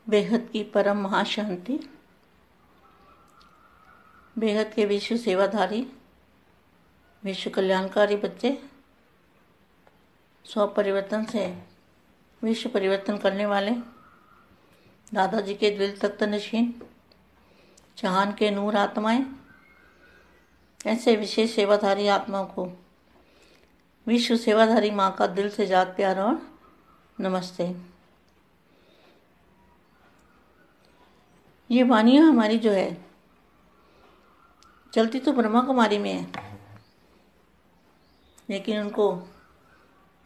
बेहद की परम महाशांति, बेहद के विश्व सेवाधारी, विश्व कल्याणकारी बच्चे, स्व परिवर्तन से विश्व परिवर्तन करने वाले, दादाजी के दिल तख्त नशीन, जहान के नूर आत्माएं, ऐसे विशेष सेवाधारी आत्माओं को विश्व सेवाधारी माँ का दिल से जात प्यार और नमस्ते। ये वानियाँ हमारी जो है चलती तो ब्रह्मा कुमारी में है, लेकिन उनको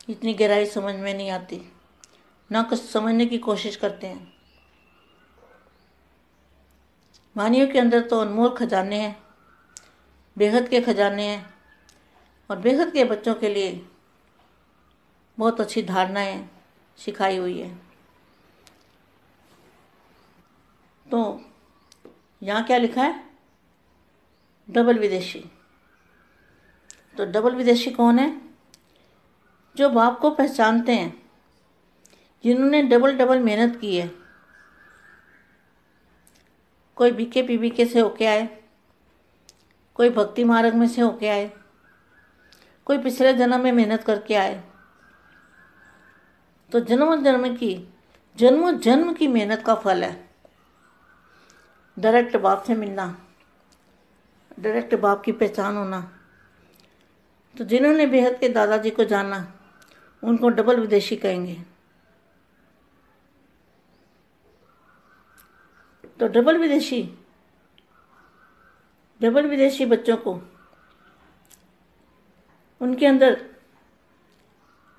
इतनी गहराई समझ में नहीं आती, ना कुछ समझने की कोशिश करते हैं। वानियों के अंदर तो अनमोल खजाने हैं, बेहद के खजाने हैं, और बेहद के बच्चों के लिए बहुत अच्छी धारणाएं सिखाई हुई है। तो यहाँ क्या लिखा है? डबल विदेशी। तो डबल विदेशी कौन है? जो बाप को पहचानते हैं, जिन्होंने डबल डबल मेहनत की है। कोई बीके पीबीके से होके आए, कोई भक्ति मार्ग में से होके आए, कोई पिछले जन्म में मेहनत करके आए। तो जन्म जन्म की मेहनत का फल है डायरेक्ट बाप से मिलना, डायरेक्ट बाप की पहचान होना। तो जिन्होंने बेहद के दादाजी को जाना, उनको डबल विदेशी कहेंगे। तो डबल विदेशी बच्चों को उनके अंदर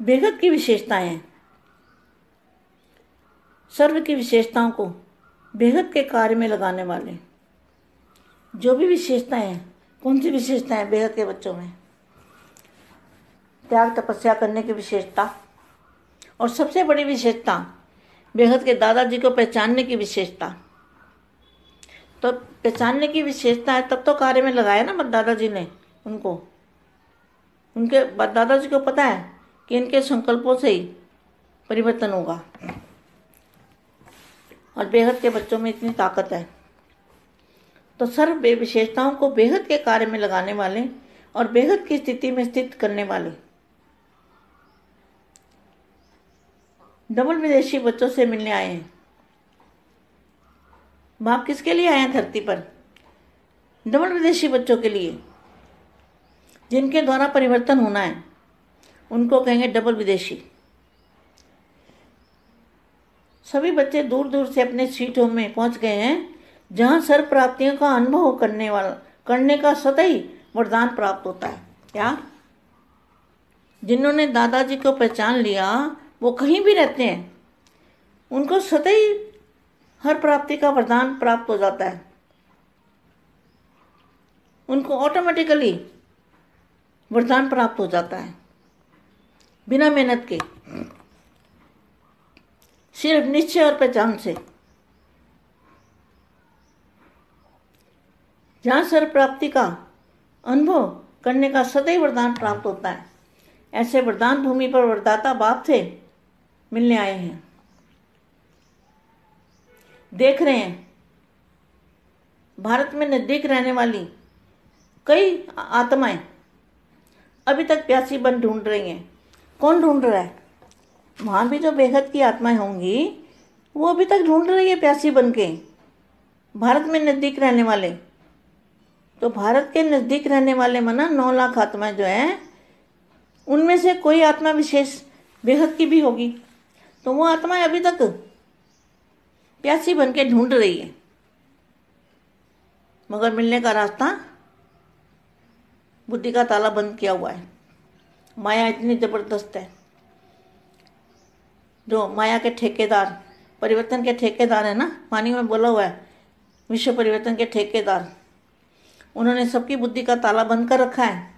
बेहद की विशेषताएं हैं। सर्व की विशेषताओं को बेहद के कार्य में लगाने वाले जो भी विशेषताएं हैं। कौन सी विशेषताएं बेहद के बच्चों में? त्याग तपस्या करने की विशेषता, और सबसे बड़ी विशेषता बेहद के दादाजी को पहचानने की विशेषता। तो पहचानने की विशेषता है, तब तो कार्य में लगाया ना दादाजी ने उनको। उनके दादाजी को पता है कि इनके संकल्पों से ही परिवर्तन होगा, और बेहद के बच्चों में इतनी ताकत है। तो सर्व विशेषताओं को बेहद के कार्य में लगाने वाले और बेहद की स्थिति में स्थित करने वाले डबल विदेशी बच्चों से मिलने आए हैं। बाप किसके लिए आए हैं धरती पर? डबल विदेशी बच्चों के लिए, जिनके द्वारा परिवर्तन होना है। उनको कहेंगे डबल विदेशी। सभी बच्चे दूर दूर से अपने सीटों में पहुंच गए हैं, जहां सर्व प्राप्तियों का अनुभव करने का सतही वरदान प्राप्त होता है। क्या? जिन्होंने दादाजी को पहचान लिया, वो कहीं भी रहते हैं, उनको सतही हर प्राप्ति का वरदान प्राप्त हो जाता है। उनको ऑटोमेटिकली वरदान प्राप्त हो जाता है, बिना मेहनत के, सिर्फ निश्चय और पहचान से। जहाँ सर्व प्राप्ति का अनुभव करने का सदैव वरदान प्राप्त होता है, ऐसे वरदान भूमि पर वरदाता बाप से मिलने आए हैं। देख रहे हैं भारत में नजदीक रहने वाली कई आत्माएं अभी तक प्यासी बन ढूंढ रही हैं। कौन ढूंढ रहा है? वहाँ भी जो बेहद की आत्माएं होंगी, वो अभी तक ढूंढ रही है प्यासी बन के, भारत में नज़दीक रहने वाले। तो भारत के नज़दीक रहने वाले माना 9 लाख आत्माएं जो हैं, उनमें से कोई आत्मा विशेष बेहद की भी होगी। तो वो आत्माएं अभी तक प्यासी बन के ढूंढ रही है, मगर मिलने का रास्ता बुद्धि का ताला बंद किया हुआ है। माया इतनी ज़बरदस्त है। जो माया के ठेकेदार, परिवर्तन के ठेकेदार है ना, वाणी में बोला हुआ है, विश्व परिवर्तन के ठेकेदार, उन्होंने सबकी बुद्धि का ताला बंद कर रखा है।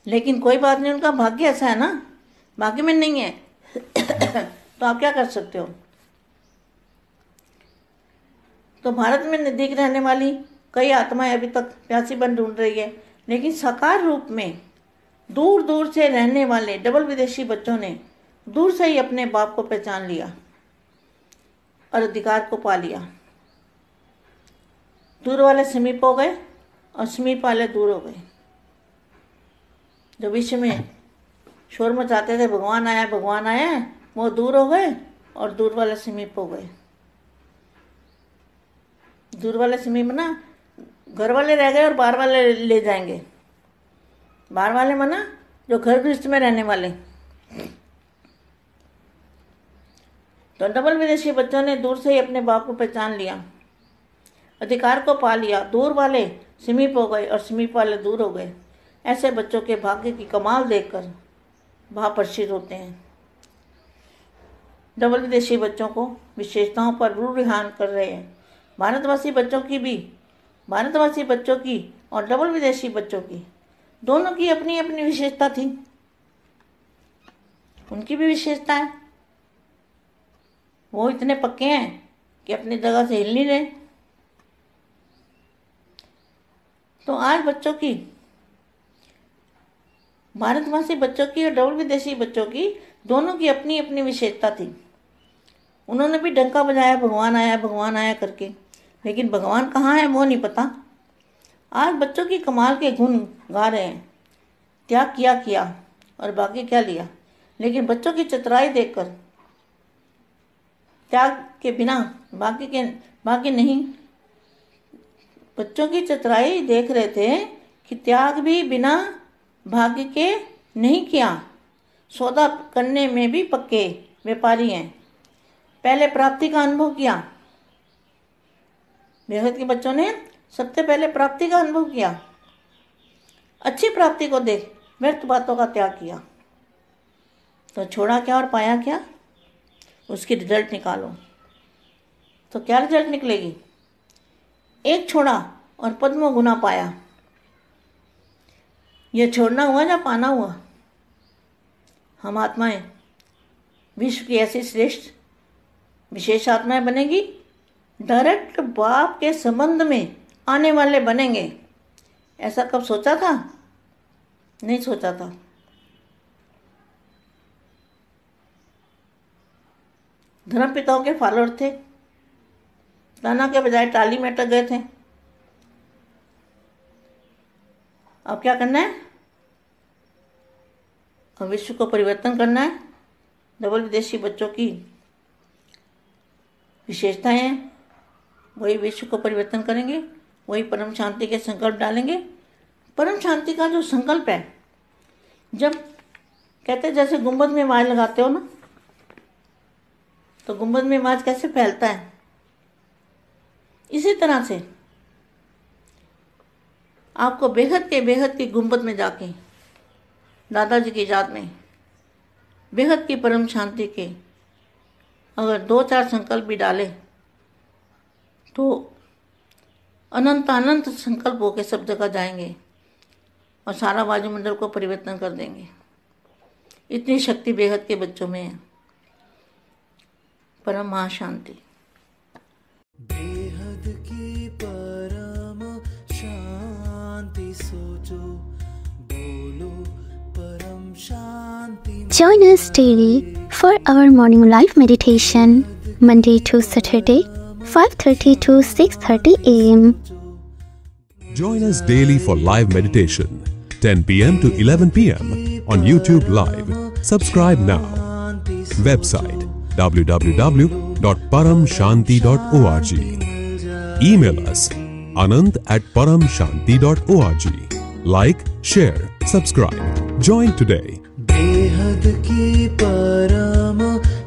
लेकिन कोई बात नहीं, उनका भाग्य ऐसा है ना, भाग्य में नहीं है तो आप क्या कर सकते हो? तो भारत में नजदीक रहने वाली कई आत्माएं अभी तक प्यासी बन ढूंढ रही है, लेकिन साकार रूप में दूर दूर से रहने वाले डबल विदेशी बच्चों ने दूर से ही अपने बाप को पहचान लिया और अधिकार को पा लिया। दूर वाले समीप हो गए और समीप वाले दूर हो गए। जो विश्व में शोर मचाते थे भगवान आया है, वो दूर हो गए और दूर वाले समीप हो गए। दूर वाले समीप ना घर वाले रह गए और बाहर वाले ले जाएंगे। बाहर वाले मना जो घर गृहस्थ में रहने वाले। तो डबल विदेशी बच्चों ने दूर से ही अपने बाप को पहचान लिया, अधिकार को पा लिया। दूर वाले समीप हो गए और समीप वाले दूर हो गए। ऐसे बच्चों के भाग्य की कमाल देखकर भाव प्रशीत होते हैं। डबल विदेशी बच्चों को विशेषताओं पर रूढ़िहान कर रहे हैं। भारतवासी बच्चों की और डबल विदेशी बच्चों की दोनों की अपनी अपनी विशेषता थी। उनकी भी विशेषता है। वो इतने पक्के हैं कि अपनी जगह से हिल नहीं रहे। तो आज बच्चों की, भारतवासी बच्चों की और डबल विदेशी बच्चों की दोनों की अपनी अपनी विशेषता थी। उन्होंने भी डंका बजाया भगवान आया करके, लेकिन भगवान कहाँ है वो नहीं पता। आज बच्चों की कमाल के गुण गा रहे हैं। त्याग किया और बाकी क्या लिया। लेकिन बच्चों की चतुराई देखकर, त्याग के बिना बाकी नहीं। बच्चों की चतुराई देख रहे थे कि त्याग भी बिना भाग्य के नहीं किया। सौदा करने में भी पक्के व्यापारी हैं। पहले प्राप्ति का अनुभव किया। बेहद के बच्चों ने सबसे पहले प्राप्ति का अनुभव किया। अच्छी प्राप्ति को देख व्यर्थ बातों का त्याग किया। तो छोड़ा क्या और पाया क्या, उसकी रिजल्ट निकालो। तो क्या रिजल्ट निकलेगी। एक छोड़ा और पद्मों गुना पाया। यह छोड़ना हुआ या पाना हुआ। हम आत्माएं विश्व की ऐसी श्रेष्ठ विशेष आत्माएं बनेगी। डायरेक्ट बाप के संबंध में आने वाले बनेंगे। ऐसा कब सोचा था? नहीं सोचा था। धर्म पिताओं के फॉलोअर थे। ताना के बजाय टाली में अटक गए थे। अब क्या करना है? अब विश्व को परिवर्तन करना है। डबल विदेशी बच्चों की विशेषताएं हैं, वही विश्व को परिवर्तन करेंगे। वही परम शांति के संकल्प डालेंगे। परम शांति का जो संकल्प है, जब कहते जैसे गुंबद में आवाज लगाते हो ना, तो गुंबद में आवाज कैसे फैलता है, इसी तरह से आपको बेहद की गुंबद में जाके दादाजी की याद में बेहद की परम शांति के अगर 2-4 संकल्प भी डाले तो अनंत संकल्प होके सब जगह जाएंगे और सारा वायुमंडल को परिवर्तन कर देंगे। इतनी शक्ति बेहद के बच्चों में है। परम महाशांति। बेहद की परम शांति सोचो, बोलो परम शांति। Join us daily for our morning live meditation, Monday to Saturday, 5:30 to 6:30 a.m. Join us daily for live meditation, 10 p.m. to 11 p.m. on YouTube Live. Subscribe now. Website www.paramshanti.org. Email us anant@paramshanti.org. Like, share, subscribe. Join today. बेहद की परम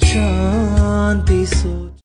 शांति सोचो।